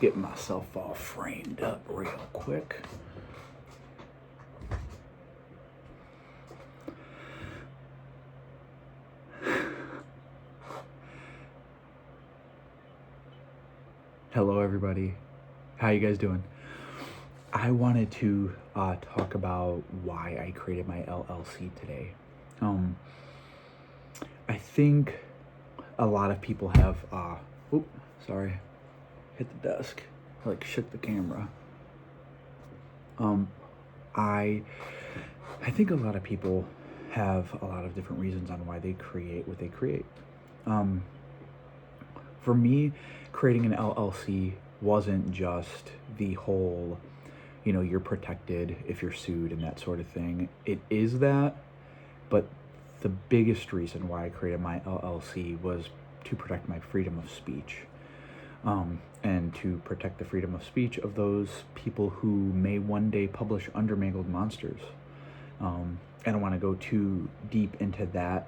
Get myself all framed up real quick. Hello everybody, how you guys doing? I wanted to talk about why I created my LLC today. I think a lot of people have, hit the desk, like shook the camera. I think a lot of people have a lot of different reasons on why they create what they create. For me, creating an LLC wasn't just the whole, you're protected if you're sued and that sort of thing. It is that, but the biggest reason why I created my LLC was to protect my freedom of speech. And to protect the freedom of speech of those people who may one day publish under Mangled Monsters. I don't want to go too deep into that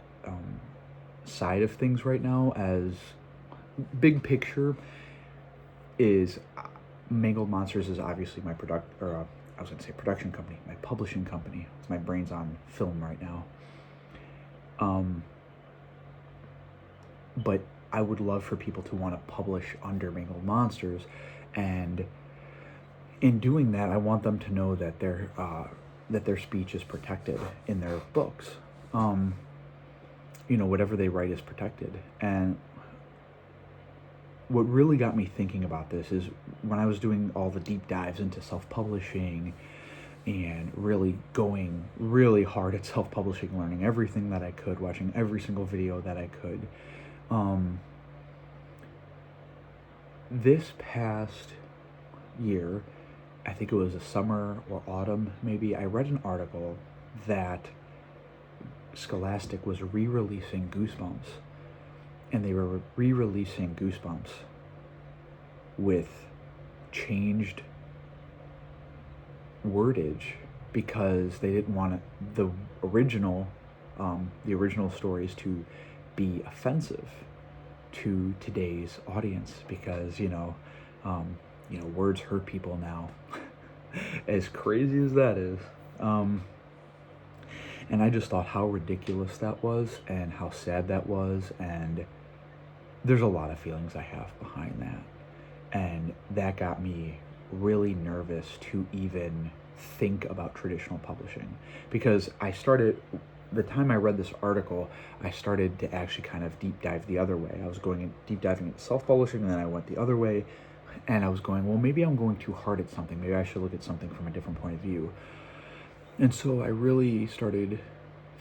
side of things right now, as big picture is Mangled Monsters is obviously my production company, my publishing company. My brain's on film right now. But I would love for people to want to publish under Mangled Monsters, and in doing that, I want them to know that their speech is protected in their books. Whatever they write is protected. And what really got me thinking about this is when I was doing all the deep dives into self-publishing and really going really hard at self-publishing, learning everything that I could, watching every single video that I could. This past year, I think it was a summer or autumn maybe, I read an article that Scholastic was re-releasing Goosebumps, and they were re-releasing Goosebumps with changed wordage because they didn't want the original stories to be offensive to today's audience, because words hurt people now. As crazy as that is. And I just thought how ridiculous that was and how sad that was, and there's a lot of feelings I have behind that. And that got me really nervous to even think about traditional publishing, because the time I read this article, I started to actually kind of deep dive the other way. I was deep diving into self-publishing, and then I went the other way, and I was going, well, maybe I'm going too hard at something. Maybe I should look at something from a different point of view. And so I really started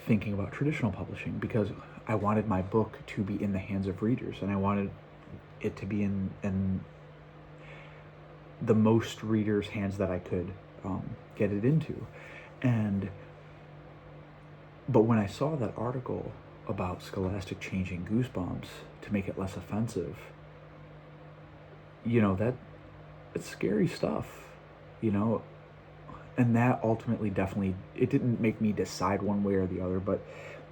thinking about traditional publishing, because I wanted my book to be in the hands of readers, and I wanted it to be in the most readers' hands that I could get it into. But when I saw that article about Scholastic changing Goosebumps to make it less offensive, it's scary stuff, and that ultimately definitely, it didn't make me decide one way or the other, but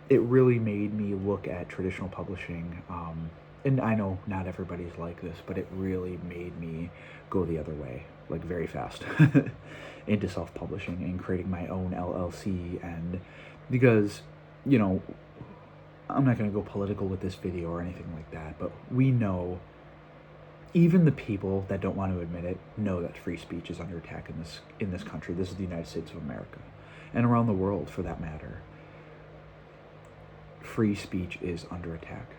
it really made me look at traditional publishing. And I know not everybody's like this, but it really made me go the other way, like very fast, into self-publishing and creating my own LLC. And because, I'm not going to go political with this video or anything like that, but we know, even the people that don't want to admit it, know that free speech is under attack in this country. This is the United States of America, and around the world for that matter. Free speech is under attack.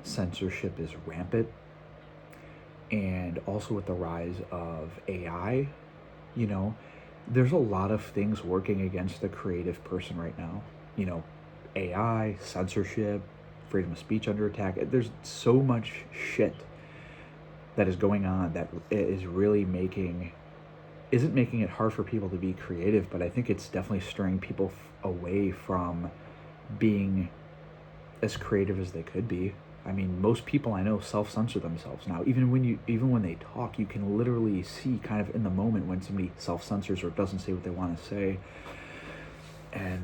Censorship is rampant, and also with the rise of AI, there's a lot of things working against the creative person right now. AI, censorship, freedom of speech under attack. There's so much shit that is going on that is really isn't making it hard for people to be creative, but I think it's definitely stirring people away from being as creative as they could be. I mean, most people I know self-censor themselves now. Even when they talk, you can literally see kind of in the moment when somebody self-censors or doesn't say what they want to say. And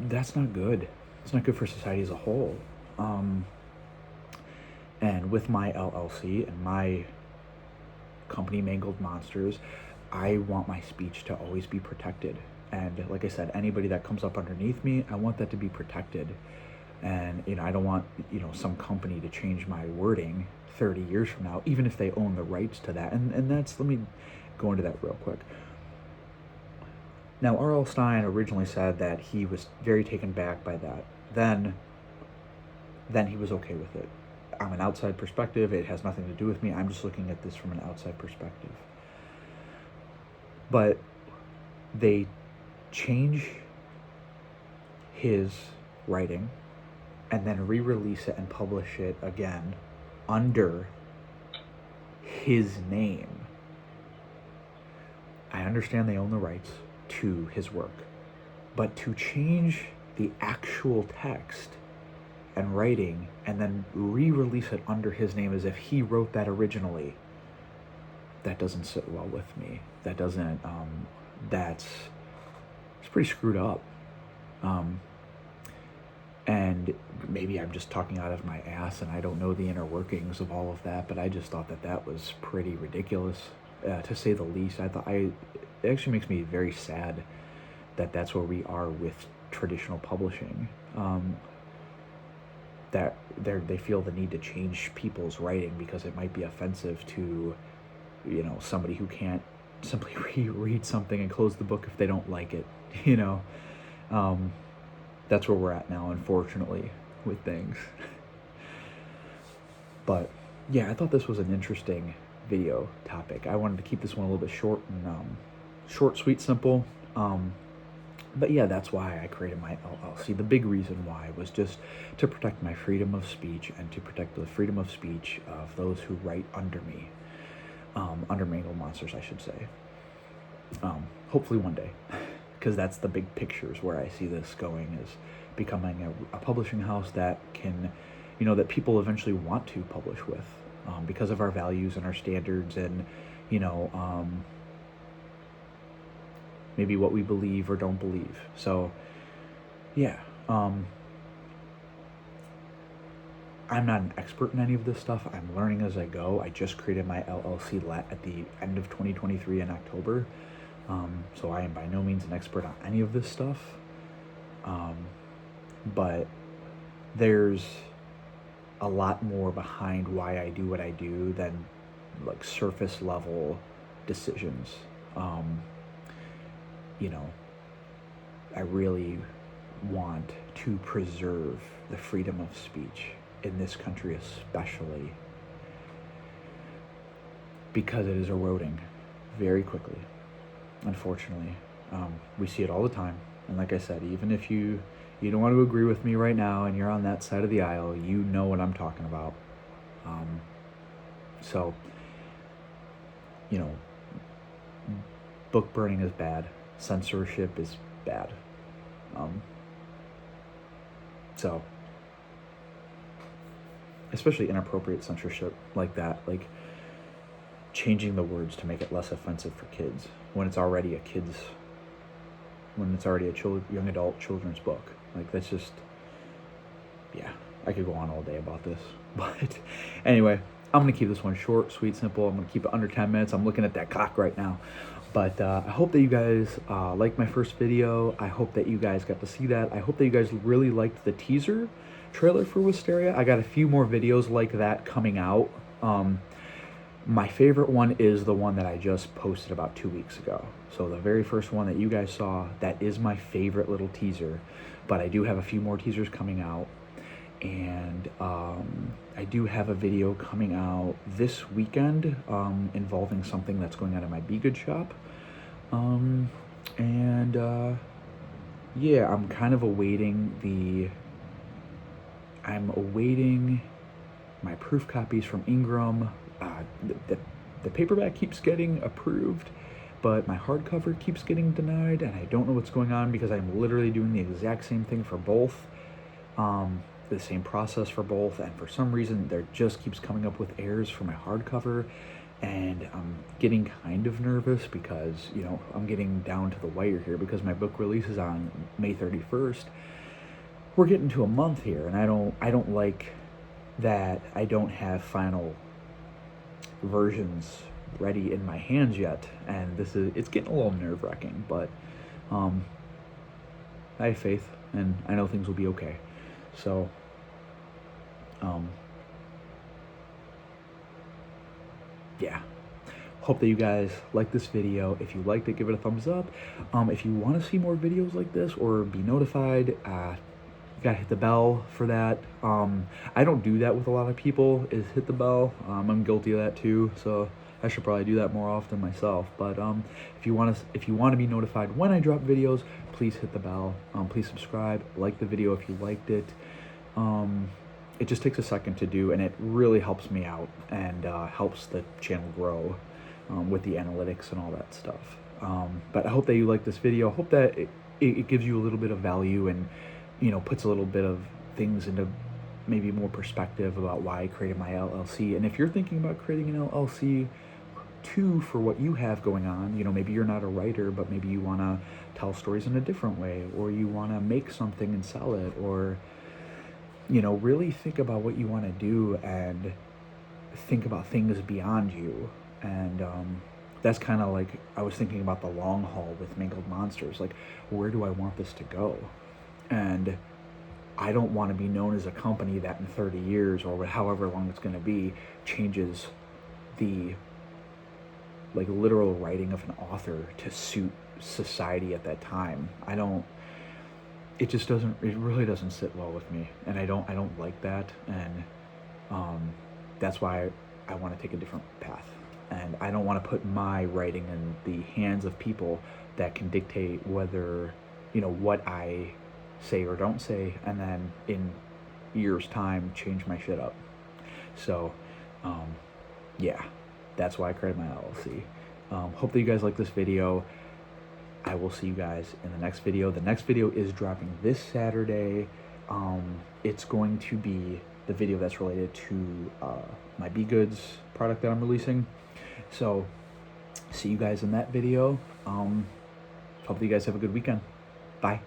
that's not good. It's not good for society as a whole. And with my LLC and my company Mangled Monsters, I want my speech to always be protected. And like I said, anybody that comes up underneath me, I want that to be protected. And, I don't want, some company to change my wording 30 years from now, even if they own the rights to that. And let me go into that real quick. Now, R.L. Stine originally said that he was very taken back by that. Then he was okay with it. I'm an outside perspective. It has nothing to do with me. I'm just looking at this from an outside perspective. But they change his writing and then re-release it and publish it again under his name. I understand they own the rights to his work, but to change the actual text and writing and then re-release it under his name as if he wrote that originally, that doesn't sit well with me. That doesn't, it's pretty screwed up. And maybe I'm just talking out of my ass and I don't know the inner workings of all of that, but I just thought that was pretty ridiculous, to say the least. It actually makes me very sad that that's where we are with traditional publishing. That they feel the need to change people's writing because it might be offensive to, somebody who can't simply read something and close the book if they don't like it, That's where we're at now, unfortunately, with things. But yeah, I thought this was an interesting video topic. I wanted to keep this one a little bit short and short, sweet, simple. But yeah, that's why I created my LLC. The big reason why was just to protect my freedom of speech and to protect the freedom of speech of those who write under me, under Mangled Monsters, I should say. Hopefully one day, because that's the big pictures where I see this going, is becoming a publishing house that can, that people eventually want to publish with, because of our values and our standards and, maybe what we believe or don't believe. So, yeah. I'm not an expert in any of this stuff. I'm learning as I go. I just created my LLC at the end of 2023 in October. So I am by no means an expert on any of this stuff. But there's a lot more behind why I do what I do than like surface level decisions. I really want to preserve the freedom of speech in this country, especially because it is eroding very quickly. Unfortunately, we see it all the time. And like I said, even if you don't want to agree with me right now and you're on that side of the aisle, you know what I'm talking about. So, book burning is bad. Censorship is bad. So, especially inappropriate censorship like that, like changing the words to make it less offensive for kids when it's already a young adult children's book. Like, that's just, yeah, I could go on all day about this. But anyway, I'm going to keep this one short, sweet, simple. I'm going to keep it under 10 minutes. I'm looking at that clock right now. But I hope that you guys liked my first video. I hope that you guys got to see that. I hope that you guys really liked the teaser trailer for Wisteria. I got a few more videos like that coming out. My favorite one is the one that I just posted about 2 weeks ago. So the very first one that you guys saw, that is my favorite little teaser. But I do have a few more teasers coming out. And I do have a video coming out this weekend involving something that's going on in my Be Good shop. Yeah, I'm kind of awaiting my proof copies from Ingram. The paperback keeps getting approved, but my hardcover keeps getting denied, and I don't know what's going on because I'm literally doing the exact same thing for both. The same process for both, and for some reason there just keeps coming up with errors for my hardcover, and I'm getting kind of nervous because I'm getting down to the wire here because my book releases on May 31st. We're getting to a month here, and I don't like that I don't have final versions ready in my hands yet, and it's getting a little nerve-wracking, but I have faith, and I know things will be okay. So yeah, hope that you guys like this video. If you liked it, give it a thumbs up. If you want to see more videos like this or be notified, you gotta hit the bell for that. I don't do that with a lot of people, is hit the bell. I'm guilty of that too, so I should probably do that more often myself. But if you want to be notified when I drop videos, please hit the bell. Please subscribe, like the video if you liked it. It just takes a second to do, and it really helps me out and helps the channel grow with the analytics and all that stuff. But I hope that you like this video. I hope that it gives you a little bit of value and, you know, puts a little bit of things into maybe more perspective about why I created my LLC. And if you're thinking about creating an LLC too for what you have going on, you know, maybe you're not a writer, but maybe you want to tell stories in a different way, or you want to make something and sell it, or, you know, really think about what you want to do and think about things beyond you. And that's kind of like, I was thinking about the long haul with Mangled Monsters. Like, where do I want this to go? And I don't want to be known as a company that in 30 years or however long it's going to be changes the like literal writing of an author to suit society at that time. It really doesn't sit well with me, and I don't like that. And that's why I want to take a different path, and I don't want to put my writing in the hands of people that can dictate whether, you know, what I say or don't say, and then in years time change my shit up. So yeah, that's why I created my LLC. Hope that you guys like this video. I will see you guys in the next video. The next video is dropping this Saturday. It's going to be the video that's related to my Be Goods product that I'm releasing. So see you guys in that video. Hope that you guys have a good weekend. Bye.